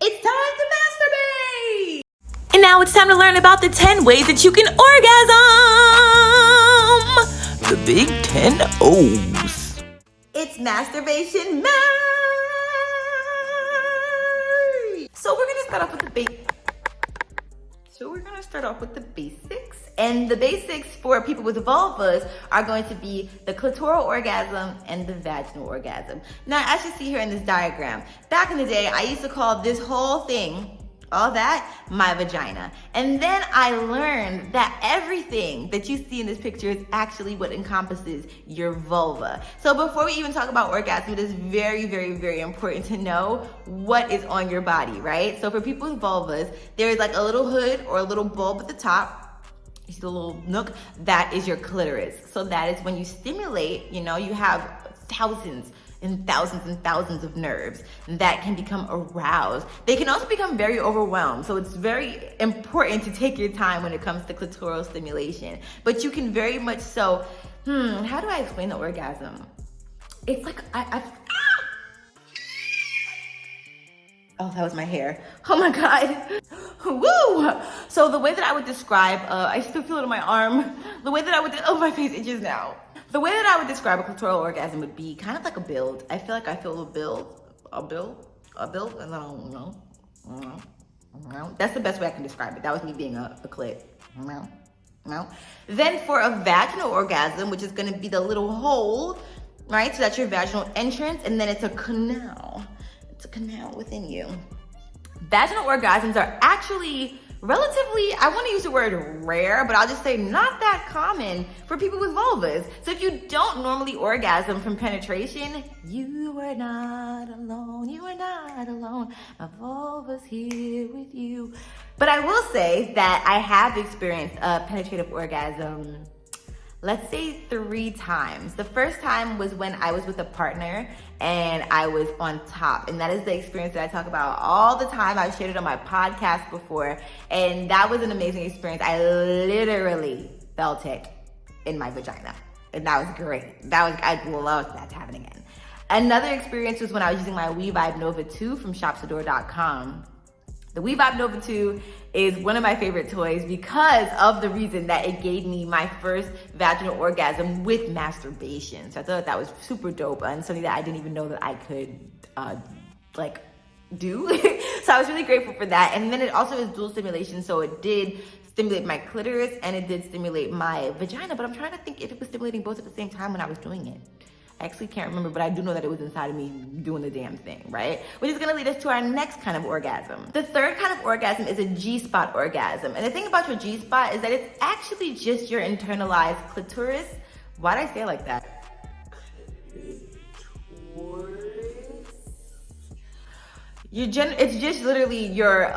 It's time to masturbate! And now it's time to learn about the 10 ways that you can orgasm! The big 10 O's. It's masturbation May! So we're gonna start off with the basics. And the basics for people with vulvas are going to be the clitoral orgasm and the vaginal orgasm. Now, as you see here in this diagram, back in the day, I used to call this whole thing, all that, my vagina. And then I learned that everything that you see in this picture is actually what encompasses your vulva. So before we even talk about orgasm, it is very, very, very important to know what is on your body, right? So for people with vulvas, there's like a little hood or a little bulb at the top. You see the little nook? That is your clitoris. So that is when you stimulate, you have thousands and thousands and thousands of nerves that can become aroused. They can also become very overwhelmed. So it's very important to take your time when it comes to clitoral stimulation. But you can very much so, how do I explain the orgasm? It's like, oh, that was my hair. Oh my God. Woo! So the way that I would describe, I still feel it on my arm. The way that I would, my face itches now. The way that I would describe a clitoral orgasm would be kind of like a build. I feel like I feel a build, and then I don't know. That's the best way I can describe it. That was me being a clit. Then for a vaginal orgasm, which is gonna be the little hole, right? So that's your vaginal entrance, and then it's a canal. It's a canal within you. Vaginal orgasms are actually relatively, I want to use the word rare, but I'll just say not that common for people with vulvas. So if you don't normally orgasm from penetration, you are not alone. You are not alone. My vulva's here with you. But I will say that I have experienced a penetrative orgasm, let's say 3 times. The first time was when I was with a partner and I was on top. And that is the experience that I talk about all the time. I've shared it on my podcast before. And that was an amazing experience. I literally felt it in my vagina. And that was great. I love that to happen again. Another experience was when I was using my WeVibe Nova 2 from shopsador.com. The WeVibe Nova 2 is one of my favorite toys because of the reason that it gave me my first vaginal orgasm with masturbation. So I thought that was super dope and something that I didn't even know that I could do. So I was really grateful for that. And then it also is dual stimulation. So it did stimulate my clitoris and it did stimulate my vagina. But I'm trying to think if it was stimulating both at the same time when I was doing it. I actually can't remember, but I do know that it was inside of me doing the damn thing, right? Which is gonna lead us to our next kind of orgasm. The third kind of orgasm is a G-spot orgasm. And the thing about your G-spot is that it's actually just your internalized clitoris. Why'd I say it like that? It's just literally your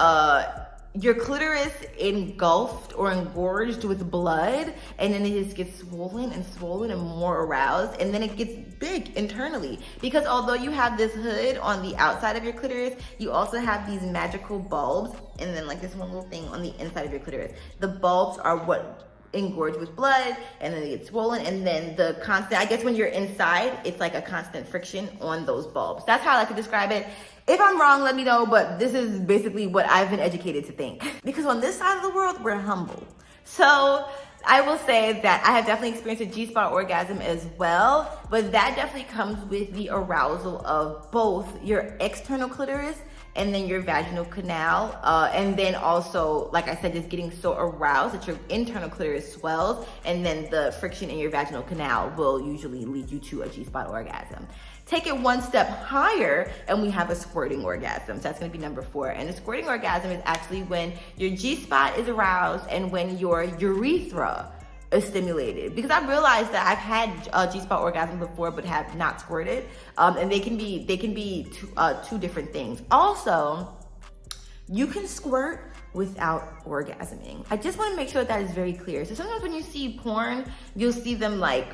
clitoris engulfed or engorged with blood, and then it just gets swollen and more aroused, and then it gets big internally. Because although you have this hood on the outside of your clitoris, you also have these magical bulbs, and then like this one little thing on the inside of your clitoris. The bulbs are what engorge with blood, and then they get swollen, and then the constant, I guess when you're inside, it's like a constant friction on those bulbs. That's how I like to describe it. If I'm wrong, let me know, but this is basically what I've been educated to think. Because on this side of the world, we're humble. So I will say that I have definitely experienced a G-spot orgasm as well, but that definitely comes with the arousal of both your external clitoris and then your vaginal canal. And then also, like I said, just getting so aroused that your internal clitoris swells, and then the friction in your vaginal canal will usually lead you to a G-spot orgasm. Take it one step higher and we have a squirting orgasm. So that's gonna be number 4. And a squirting orgasm is actually when your G-spot is aroused and when your urethra is stimulated. Because I realized that I've had a G-spot orgasm before but have not squirted. And they can be two different things. Also, you can squirt without orgasming. I just want to make sure that is very clear. So sometimes when you see porn, you'll see them like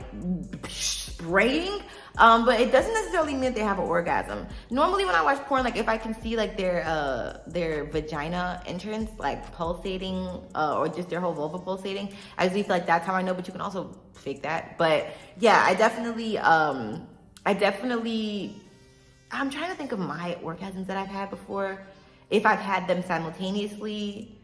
spraying, but it doesn't necessarily mean that they have an orgasm. Normally when I watch porn, like if I can see like their vagina entrance like pulsating, or just their whole vulva pulsating, I usually feel like that's how I know, but you can also fake that. But yeah, I'm trying to think of my orgasms that I've had before. If I've had them simultaneously,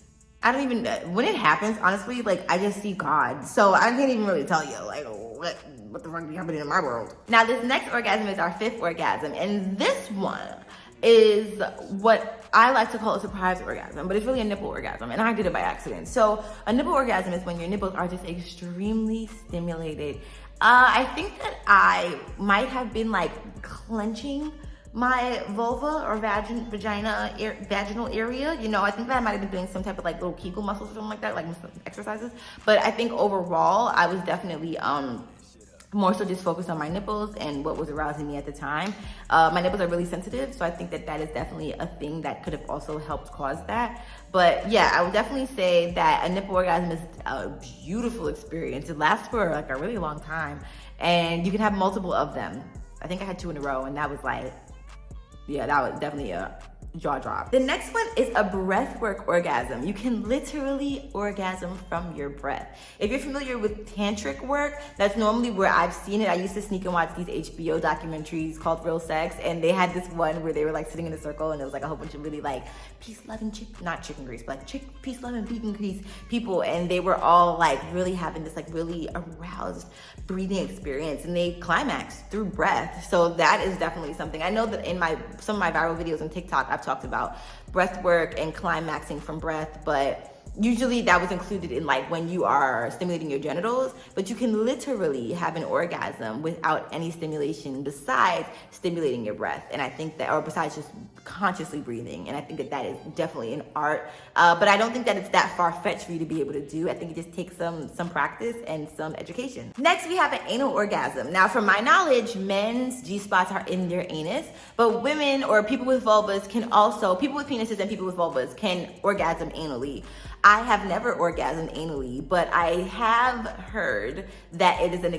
I don't even, when it happens, honestly, like I just see God. So I can't even really tell you like what the fuck be happening in my world. Now this next orgasm is our 5th orgasm, and this one is what I like to call a surprise orgasm, but it's really a nipple orgasm, and I did it by accident. So a nipple orgasm is when your nipples are just extremely stimulated. I think that I might have been like clenching my vulva or vaginal area. You know, I think that I might have been doing some type of like little Kegel muscles or something like that, like exercises. But I think overall, I was definitely more so just focused on my nipples and what was arousing me at the time. My nipples are really sensitive, so I think that that is definitely a thing that could have also helped cause that. But yeah, I would definitely say that a nipple orgasm is a beautiful experience. It lasts for like a really long time, and you can have multiple of them. I think I had 2 in a row, and that was like, yeah, that was definitely a jaw drop. The next one is a breathwork orgasm. You can literally orgasm from your breath. If you're familiar with tantric work, that's normally where I've seen it. I used to sneak and watch these HBO documentaries called Real Sex, and they had this one where they were like sitting in a circle, and it was like a whole bunch of really like peace, love, and not chicken grease, but like peace, love, and vegan grease people, and they were all like really having this like really aroused breathing experience, and they climaxed through breath. So that is definitely something. I know that in some of my viral videos on TikTok, I've talked about breath work and climaxing from breath, but usually that was included in like when you are stimulating your genitals, but you can literally have an orgasm without any stimulation besides stimulating your breath. And I think that, or besides just consciously breathing. And I think that that is definitely an art, but I don't think that it's that far-fetched for you to be able to do. I think it just takes some practice and some education. Next, we have an anal orgasm. Now, from my knowledge, men's G-spots are in their anus, but women or people with vulvas can also, people with penises and people with vulvas can orgasm anally. I have never orgasmed anally, but I have heard that it is an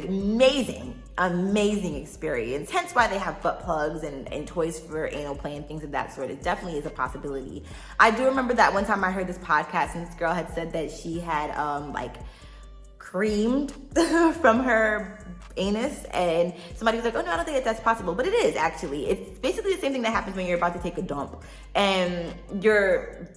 amazing experience. Hence why they have butt plugs and toys for anal play and things of that sort. It definitely is a possibility. I do remember that one time I heard this podcast and this girl had said that she had like creamed from her anus, and somebody was like, oh no, I don't think that's possible, but it is actually. It's basically the same thing that happens when you're about to take a dump and your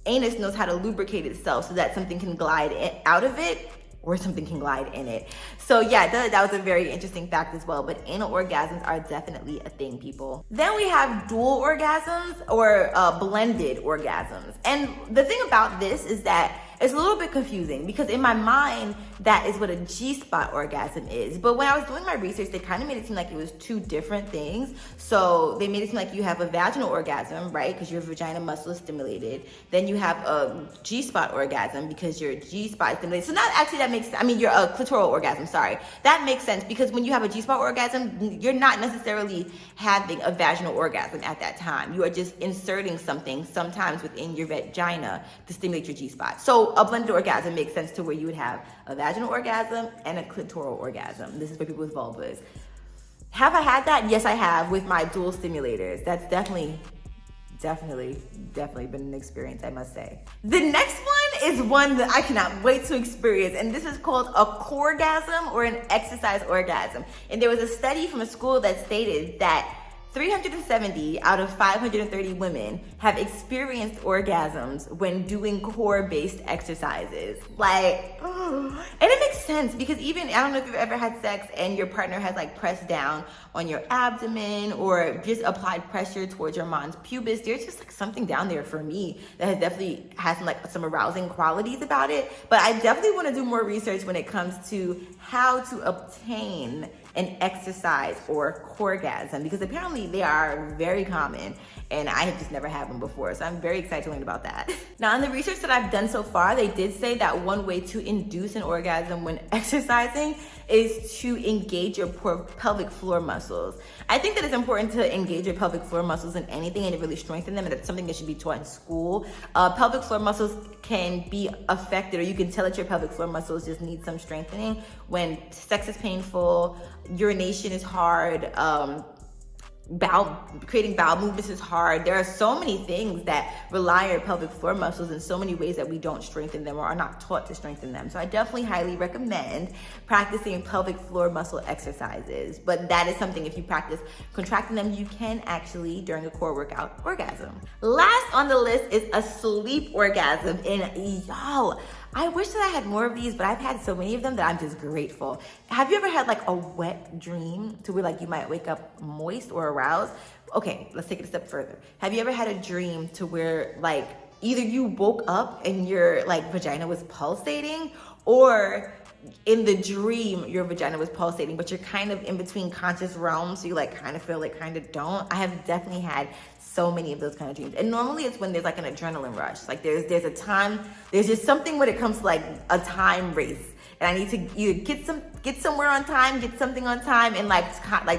anus knows how to lubricate itself so that something can glide out of it or something can glide in it. So yeah, that was a very interesting fact as well, but anal orgasms are definitely a thing, people. Then we have dual orgasms or blended orgasms. And the thing about this is that it's a little bit confusing because in my mind, that is what a G-spot orgasm is. But when I was doing my research, they kind of made it seem like it was 2 different things. So they made it seem like you have a vaginal orgasm, right? Because your vagina muscle is stimulated. Then you have a G-spot orgasm because your G-spot is stimulated. So not actually that makes, I mean, your clitoral orgasm, sorry. That makes sense because when you have a G-spot orgasm, you're not necessarily having a vaginal orgasm at that time. You are just inserting something sometimes within your vagina to stimulate your G-spot. So a blended orgasm makes sense to where you would have a vaginal orgasm and a clitoral orgasm. This is for people with vulvas. Have I had that? Yes, I have with my dual stimulators. That's definitely been an experience, I must say. The next one is one that I cannot wait to experience, and this is called a Corgasm or an exercise orgasm. And there was a study from a school that stated that 370 out of 530 women have experienced orgasms when doing core-based exercises. Like, and it makes sense because even, I don't know if you've ever had sex and your partner has like pressed down on your abdomen or just applied pressure towards your mons pubis. There's just like something down there for me that has definitely has some arousing qualities about it. But I definitely want to do more research when it comes to how to obtain an exercise or corgasm, because apparently they are very common and I have just never had them before. So I'm very excited to learn about that. Now, in the research that I've done so far, they did say that one way to induce an orgasm when exercising is to engage your pelvic floor muscles. I think that it's important to engage your pelvic floor muscles in anything and to really strengthen them, and it's something that should be taught in school. Pelvic floor muscles can be affected, or you can tell that your pelvic floor muscles just need some strengthening when sex is painful, urination is hard, creating bowel movements is hard. There are so many things that rely on your pelvic floor muscles in so many ways that we don't strengthen them or are not taught to strengthen them. So I definitely highly recommend practicing pelvic floor muscle exercises. But that is something, if you practice contracting them, you can actually, during a core workout, orgasm. Last on the list is a sleep orgasm. And y'all, I wish that I had more of these, but I've had so many of them that I'm just grateful. Have you ever had like a wet dream to where like you might wake up moist or aroused? Okay, let's take it a step further. Have you ever had a dream to where like either you woke up and your like vagina was pulsating, or in the dream your vagina was pulsating, but you're kind of in between conscious realms, so you like kind of feel it, kind of don't? I have definitely had so many of those kind of dreams. And normally it's when there's like an adrenaline rush. Like there's a time, there's just something when it comes to like a time race. And I need to either get somewhere on time, get something on time, and like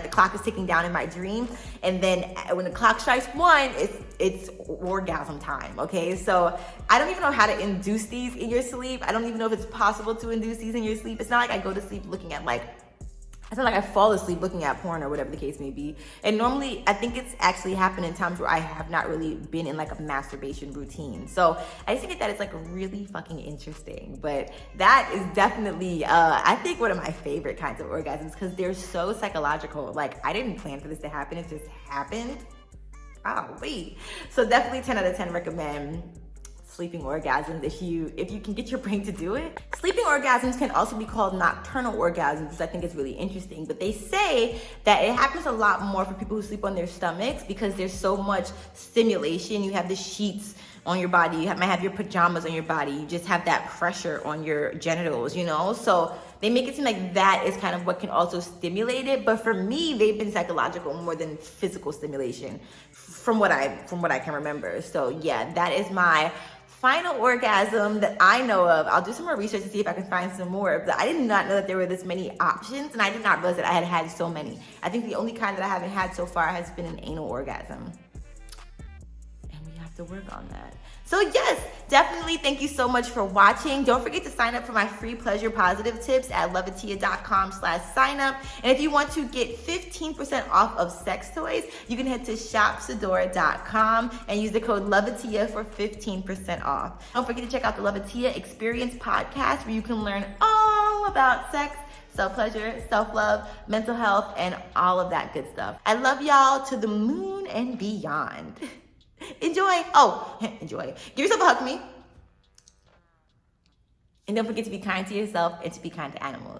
the clock is ticking down in my dream. And then when the clock strikes 1, it's orgasm time, okay? So I don't even know how to induce these in your sleep. I don't even know if it's possible to induce these in your sleep. It's not like I go to sleep looking at like, it's not like I fall asleep looking at porn or whatever the case may be. And normally, I think it's actually happened in times where I have not really been in like a masturbation routine. So I just think that it's like really fucking interesting. But that is definitely, I think, one of my favorite kinds of orgasms because they're so psychological. Like, I didn't plan for this to happen. It just happened. Oh, wait. So definitely 10 out of 10 recommend sleeping orgasms if you can get your brain to do it. Sleeping orgasms can also be called nocturnal orgasms, which I think is really interesting. But they say that it happens a lot more for people who sleep on their stomachs because there's so much stimulation. You have the sheets on your body, you might have your pajamas on your body, you just have that pressure on your genitals, you know? So they make it seem like that is kind of what can also stimulate it. But for me, they've been psychological more than physical stimulation from what I can remember. So yeah, that is my final orgasm that I know of. I'll do some more research to see if I can find some more, but I did not know that there were this many options, and I did not realize that I had had so many. I think the only kind that I haven't had so far has been an anal orgasm. And we have to work on that. So yes, definitely thank you so much for watching. Don't forget to sign up for my free pleasure positive tips at lovatia.com/sign up. And if you want to get 15% off of sex toys, you can head to shopsadora.com and use the code lovatia for 15% off. Don't forget to check out the Lovatia Experience podcast where you can learn all about sex, self-pleasure, self-love, mental health, and all of that good stuff. I love y'all to the moon and beyond. Enjoy. Oh, enjoy. Give yourself a hug for me. And don't forget to be kind to yourself and to be kind to animals.